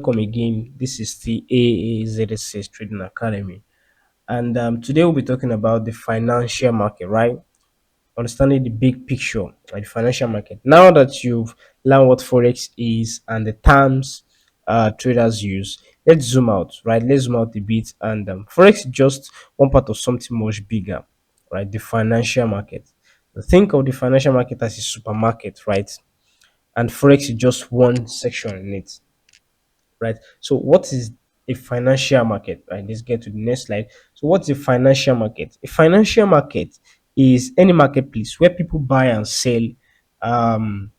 welcome again. This is the AAZSS Trading Academy, and today we'll be talking about the financial market, right? Understanding the big picture of the financial market. Now that you've learned what forex is and the terms traders use, let's zoom out, right? Let's zoom out a bit, and forex is just one part of something much bigger, right? The financial market. Think of the financial market as a supermarket, right? And forex is just one section in it, right? So, what is a financial market? Right. Let's get to the next slide. So, what's a financial market? A financial market is any marketplace where people buy and sell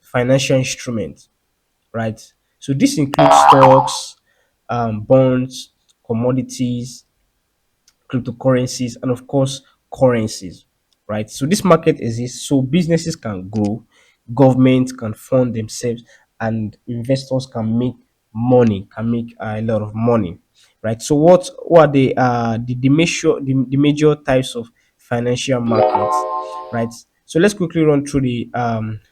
financial instruments, right? So, this includes stocks, bonds, commodities, cryptocurrencies, and of course, currencies, right? So this market exists so businesses can grow, governments can fund themselves, and investors can make money, can make a lot of money, right? So what are the major types of financial markets, right? So let's quickly run through the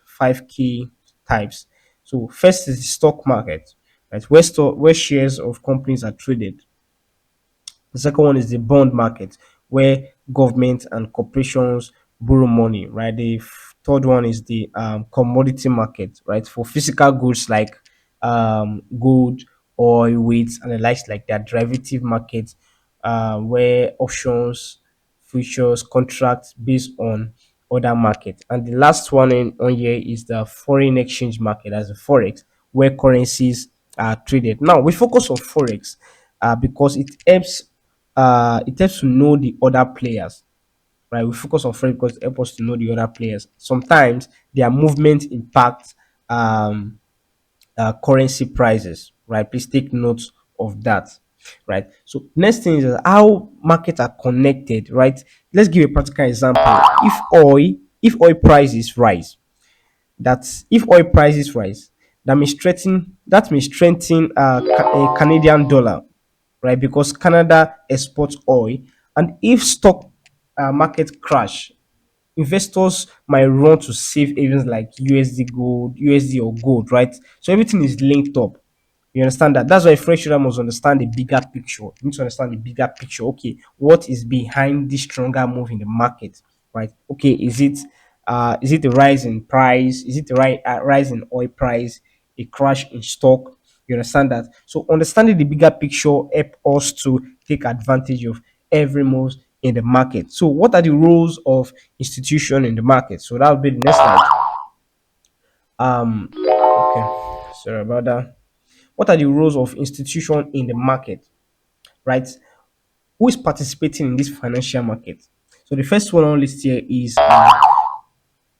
five key types. So first is the stock market, right? Where shares of companies are traded. The second one is the bond market, where government and corporations borrow money, right? The third one is the commodity market, right? For physical goods like gold, oil, wheat, and the likes like that. Derivative market, where options, futures, contracts based on other markets. And the last one on here is the foreign exchange market, as the forex, where currencies are traded. Now we focus on forex because it helps to know the other players, right? We focus on forex because it helps us to know the other players. Sometimes their movement impact um, currency prices, right? Please take note of that, right? So next thing is how markets are connected, right? Let's give a practical example. If oil prices rise, that's if oil prices rise, that means strengthen a Canadian dollar, right? Because Canada exports oil, and if stock market crash, investors might run to safe havens like USD or gold, right? So everything is linked up. You understand that? That's why a fresh trader must understand the bigger picture. You need to understand the bigger picture. Okay, what is behind this stronger move in the market, right? Okay, is it the rise in price? Is it the rise in oil price? A crash in stock? You understand that? So understanding the bigger picture help us to take advantage of every move in the market. So what are the roles of institution in the market? So that will be the next slide. Okay, sorry about that. What are the roles of institution in the market, right? Who is participating in this financial market? So the first one on list here is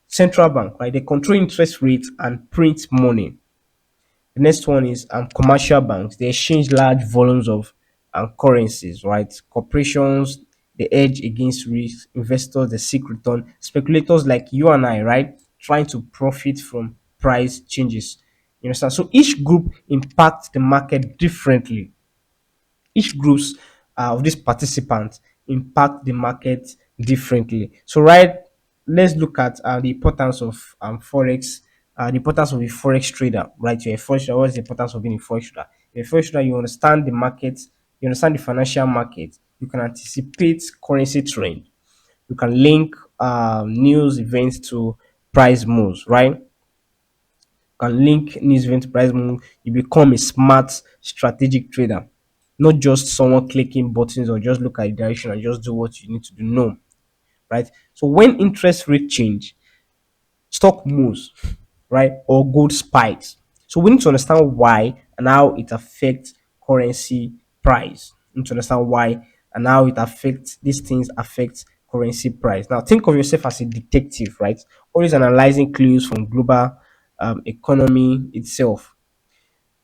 central bank, right? They control interest rates and print money. The next one is commercial banks. They exchange large volumes of currencies, right? Corporations, they hedge against risk. Investors, they seek return. Speculators like you and I, right? Trying to profit from price changes. You understand? So each group impacts the market differently. Each groups of these participants impact the market differently. So, right, let's look at the importance of forex, the importance of a forex trader. Right, you're a forex trader. What's the importance of being a forex trader? You're a forex trader. You understand the market. You understand the financial market. You can anticipate currency trend. You can link news events to price moves. Right, can link news event to price move, you become a smart strategic trader, not just someone clicking buttons or just look at the direction and just do what you need to do. No, right? So when interest rate change, stock moves, right? Or gold spikes. So we need to understand why and how it affects currency price. We need to understand why and how it affects these things affect currency price. Now think of yourself as a detective, right? Always analyzing clues from global economy itself.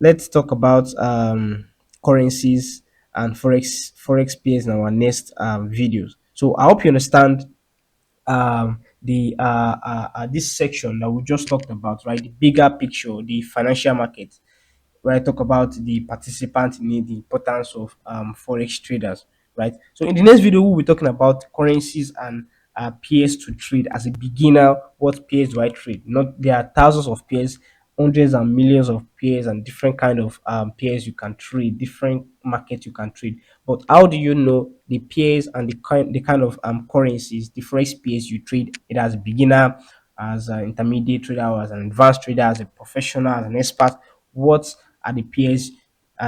Let's talk about currencies and forex pairs in our next videos. So I hope you understand the this section that we just talked about, right? The bigger picture, the financial market, where I talk about the participants in it, the importance of forex traders, right? So in the next video, we'll be talking about currencies and pairs to trade. As a beginner, what pairs do I trade? Not there are thousands of pairs hundreds and millions of pairs and different kind of pairs you can trade, different markets you can trade. But how do you know the pairs and the kind of currencies, the forex pairs you trade, either as a beginner, as an intermediate trader, or as an advanced trader, as a professional, as an expert? What are the pairs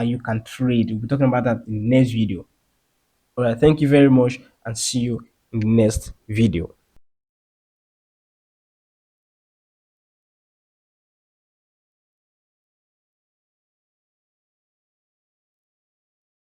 you can trade? We'll be talking about that in the next video. All right, thank you very much, and see you in the next video.